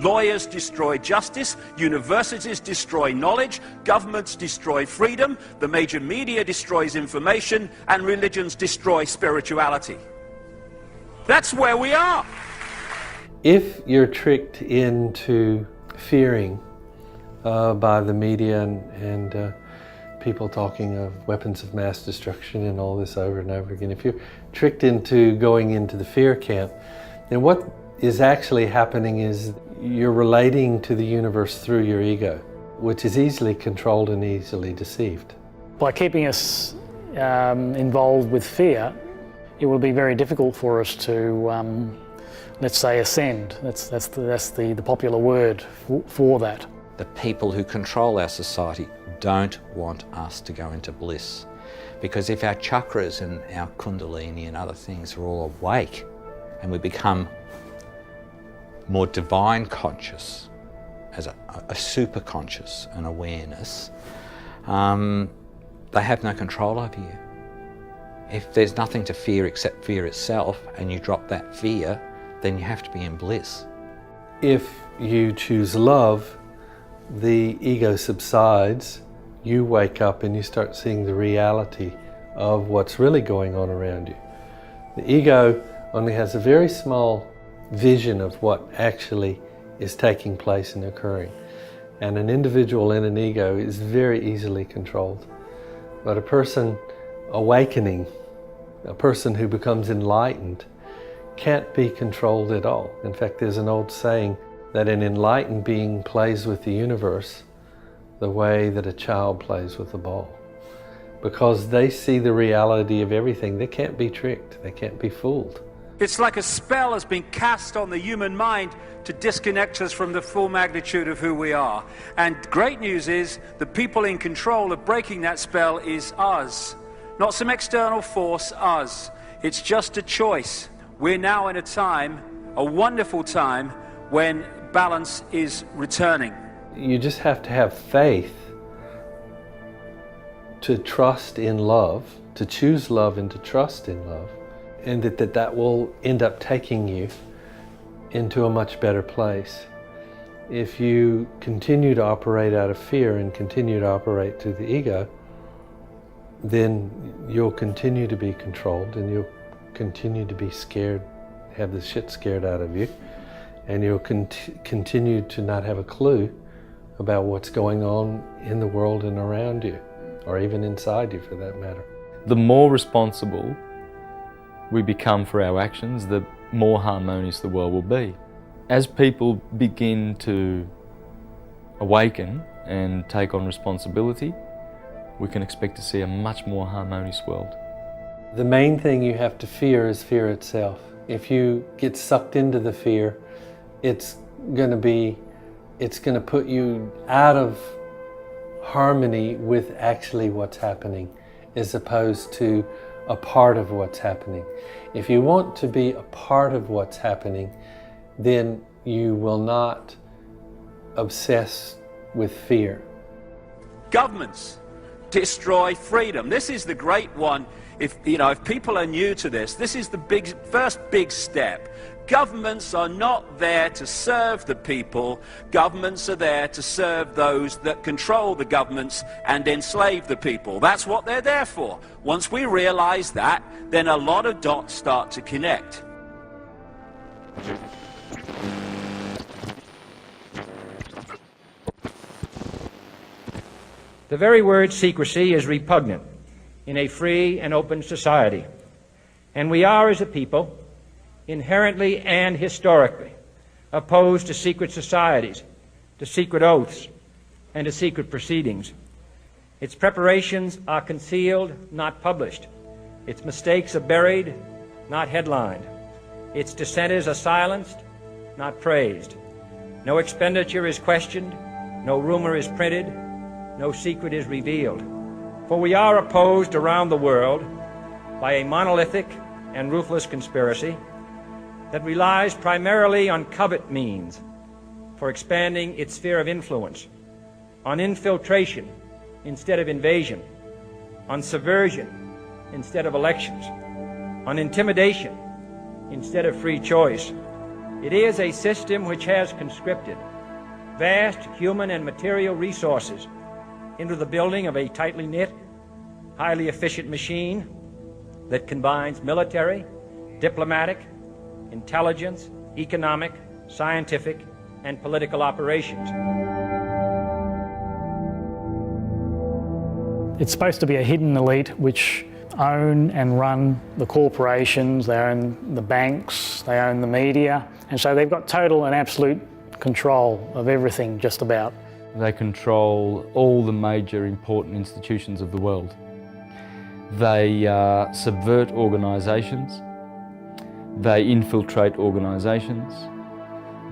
Lawyers destroy justice, universities destroy knowledge, governments destroy freedom, the major media destroys information, and religions destroy spirituality. That's where we are. If you're tricked into fearing by the media and people talking of weapons of mass destruction and all this over and over again, if you're tricked into going into the fear camp, then what is actually happening is you're relating to the universe through your ego, which is easily controlled and easily deceived. By keeping us involved with fear, it will be very difficult for us to, let's say, ascend. That's the popular word for that. The people who control our society don't want us to go into bliss. Because if our chakras and our kundalini and other things are all awake and we become more divine conscious, as a super conscious and awareness, they have no control over you. If there's nothing to fear except fear itself and you drop that fear, then you have to be in bliss. If you choose love, the ego subsides, you wake up and you start seeing the reality of what's really going on around you. The ego only has a very small vision of what actually is taking place and occurring. And an individual in an ego is very easily controlled. But a person awakening, a person who becomes enlightened, can't be controlled at all. In fact, there's an old saying that an enlightened being plays with the universe the way that a child plays with a ball. Because they see the reality of everything. They can't be tricked. They can't be fooled. It's like a spell has been cast on the human mind to disconnect us from the full magnitude of who we are. And great news is the people in control of breaking that spell is us. Not some external force, us. It's just a choice. We're now in a time, a wonderful time, when balance is returning. You just have to have faith to trust in love, to choose love and to trust in love, and that will end up taking you into a much better place. If you continue to operate out of fear and continue to operate through the ego, then you'll continue to be controlled and you'll continue to be scared, have the shit scared out of you, and you'll continue to not have a clue about what's going on in the world and around you, or even inside you for that matter. The more responsible we become for our actions, the more harmonious the world will be. As people begin to awaken and take on responsibility, we can expect to see a much more harmonious world. The main thing you have to fear is fear itself. If you get sucked into the fear, it's going to put you out of harmony with actually what's happening, as opposed to a part of what's happening. If you want to be a part of what's happening, then you will not obsess with fear. Governments destroy freedom. This is the great one. If people are new to this, this is the first big step. Governments are not there to serve the people. Governments are there to serve those that control the governments and enslave the people. That's what they're there for. Once we realize that, then a lot of dots start to connect. The very word secrecy is repugnant in a free and open society. And we are, as a people, inherently and historically opposed to secret societies, to secret oaths, and to secret proceedings. Its preparations are concealed, not published. Its mistakes are buried, not headlined. Its dissenters are silenced, not praised. No expenditure is questioned, no rumor is printed, no secret is revealed. For we are opposed around the world by a monolithic and ruthless conspiracy that relies primarily on covert means for expanding its sphere of influence, on infiltration instead of invasion, on subversion instead of elections, on intimidation instead of free choice, It is a system which has conscripted vast human and material resources into the building of a tightly knit, highly efficient machine that combines military, diplomatic, intelligence, economic, scientific, and political operations. It's supposed to be a hidden elite which own and run the corporations, they own the banks, they own the media, and so they've got total and absolute control of everything just about. They control all the major important institutions of the world. They subvert organisations, they infiltrate organisations,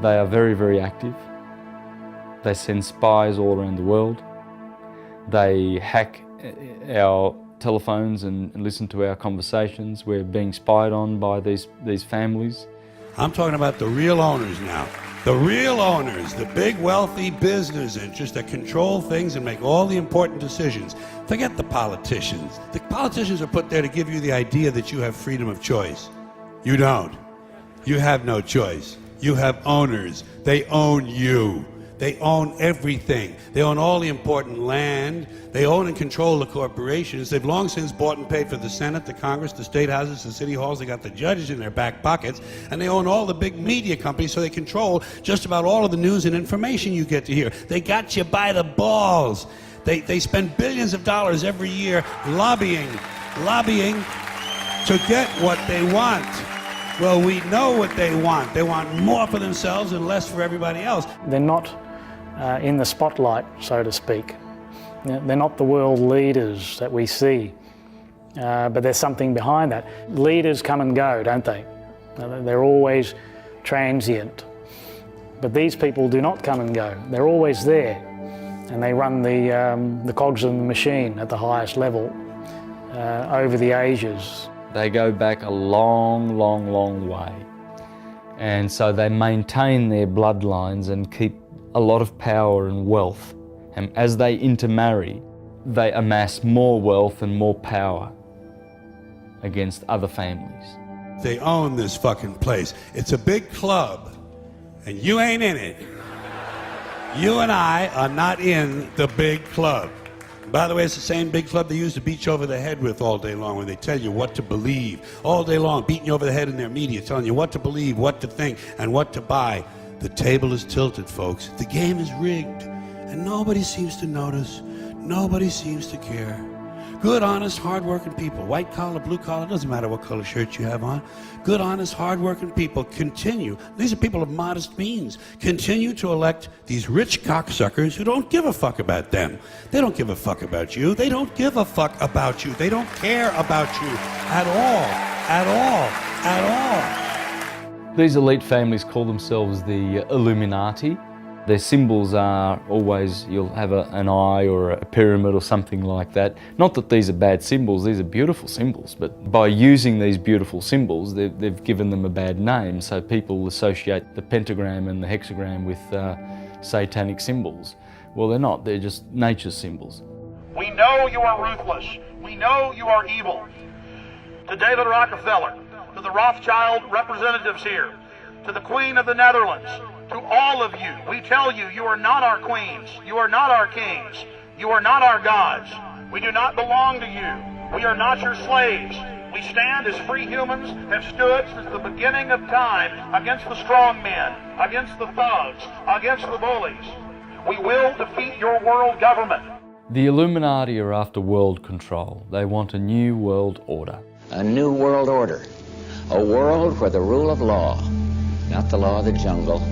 they are very, very active, they send spies all around the world, they hack our telephones and listen to our conversations. We're being spied on by these families. I'm talking about the real owners now. The real owners, the big wealthy business interests that control things and make all the important decisions. Forget the politicians. The politicians are put there to give you the idea that you have freedom of choice. You don't. You have no choice. You have owners. They own you. They own everything. They own all the important land. They own and control the corporations. They've long since bought and paid for the Senate, the Congress, the state houses, the city halls. They got the judges in their back pockets. And they own all the big media companies, so they control just about all of the news and information you get to hear. They got you by the balls. They spend billions of dollars every year lobbying to get what they want. Well, we know what they want. They want more for themselves and less for everybody else. They're not in the spotlight, so to speak. They're not the world leaders that we see, but there's something behind that. Leaders come and go, don't they? They're always transient. But these people do not come and go. They're always there, and they run the cogs of the machine at the highest level over the ages. They go back a long, long, long way. And so they maintain their bloodlines and keep a lot of power and wealth. And as they intermarry, they amass more wealth and more power against other families. They own this fucking place. It's a big club, and you ain't in it. You and I are not in the big club. By the way, it's the same big club they used to beat you over the head with all day long, when they tell you what to believe. All day long, beating you over the head in their media, telling you what to believe, what to think, and what to buy. The table is tilted, folks. The game is rigged, and nobody seems to notice. Nobody seems to care. Good, honest, hard-working people, white collar, blue collar, doesn't matter what color shirt you have on. Good, honest, hard-working people continue. These are people of modest means. Continue to elect these rich cocksuckers who don't give a fuck about them. They don't give a fuck about you. They don't give a fuck about you. They don't care about you at all, at all, at all. These elite families call themselves the Illuminati. Their symbols are always, you'll have an eye or a pyramid or something like that. Not that these are bad symbols, these are beautiful symbols, but by using these beautiful symbols, they've given them a bad name, so people associate the pentagram and the hexagram with satanic symbols. Well, they're not, they're just nature's symbols. We know you are ruthless. We know you are evil. To David Rockefeller, to the Rothschild representatives here, to the Queen of the Netherlands, to all of you, we tell you, you are not our queens, you are not our kings, you are not our gods. We do not belong to you. We are not your slaves. We stand as free humans, have stood since the beginning of time against the strong men, against the thugs, against the bullies. We will defeat your world government. The Illuminati are after world control. They want a new world order. A new world order. A world where the rule of law, not the law of the jungle,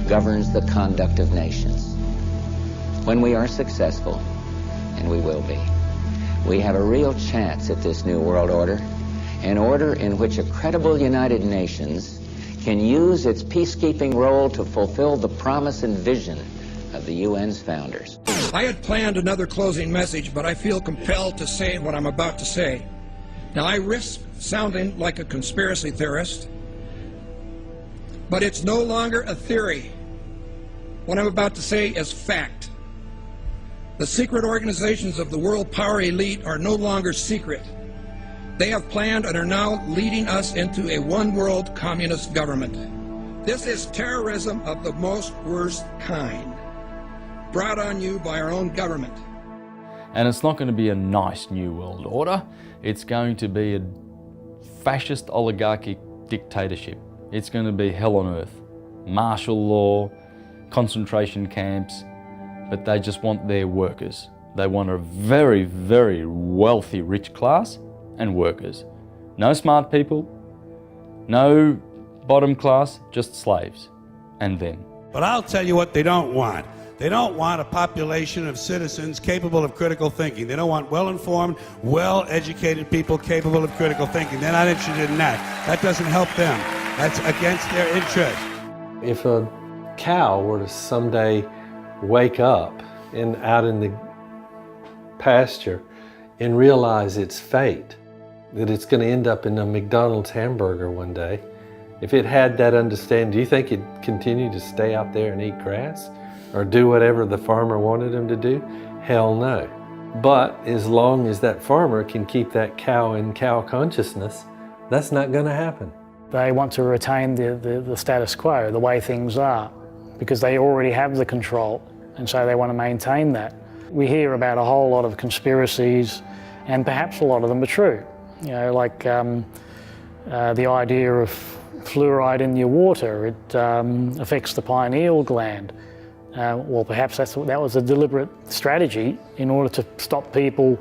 governs the conduct of nations. When we are successful, and we will be, we have a real chance at this new world order, an order in which a credible United Nations can use its peacekeeping role to fulfill the promise and vision of the UN's founders. I had planned another closing message, but I feel compelled to say what I'm about to say. Now, I risk sounding like a conspiracy theorist, but it's no longer a theory. What I'm about to say is fact. The secret organizations of the world power elite are no longer secret. They have planned and are now leading us into a one-world communist government. This is terrorism of the most worst kind, brought on you by our own government. And it's not going to be a nice new world order. It's going to be a fascist oligarchic dictatorship. It's going to be hell on earth. Martial law, concentration camps, but they just want their workers. They want a very, very wealthy, rich class and workers. No smart people, no bottom class, just slaves and them. But I'll tell you what they don't want. They don't want a population of citizens capable of critical thinking. They don't want well-informed, well-educated people capable of critical thinking. They're not interested in that. That doesn't help them. That's against their interest. If a cow were to someday wake up out in the pasture and realize its fate, that it's going to end up in a McDonald's hamburger one day, if it had that understanding, do you think it'd continue to stay out there and eat grass or do whatever the farmer wanted him to do? Hell no. But as long as that farmer can keep that cow in cow consciousness, that's not going to happen. They want to retain the status quo, the way things are, because they already have the control, and so they want to maintain that. We hear about a whole lot of conspiracies, and perhaps a lot of them are true. You know, like the idea of fluoride in your water, it affects the pineal gland. Well, perhaps that was a deliberate strategy in order to stop people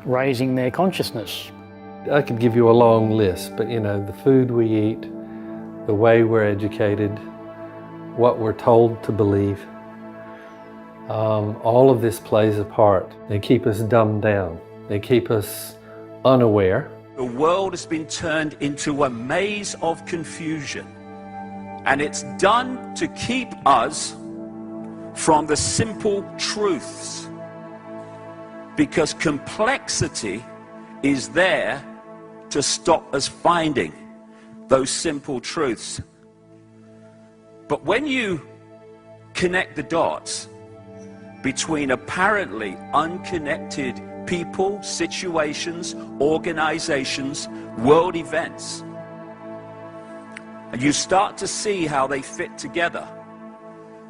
raising their consciousness. I could give you a long list, but you know, the food we eat, the way we're educated, what we're told to believe, all of this plays a part. They keep us dumbed down. They keep us unaware. The world has been turned into a maze of confusion, and it's done to keep us from the simple truths, because complexity is there to stop us finding those simple truths. But when you connect the dots between apparently unconnected people, situations, organizations, world events, and you start to see how they fit together,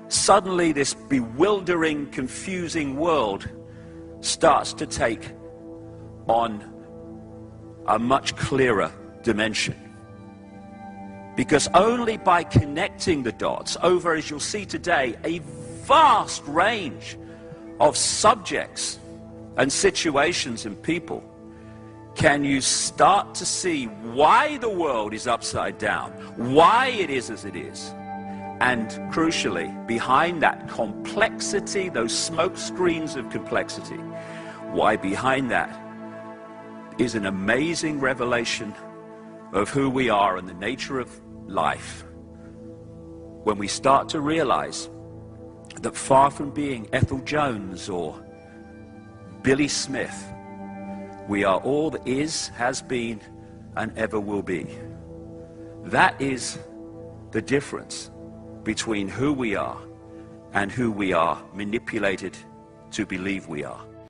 suddenly this bewildering, confusing world starts to take on a much clearer dimension. Because only by connecting the dots over, as you'll see today, a vast range of subjects and situations and people, can you start to see why the world is upside down, why it is as it is. And crucially, behind that complexity, those smoke screens of complexity, why behind that is an amazing revelation of who we are and the nature of life. When we start to realize that far from being Ethel Jones or Billy Smith, we are all that is, has been, and ever will be. That is the difference between who we are and who we are manipulated to believe we are.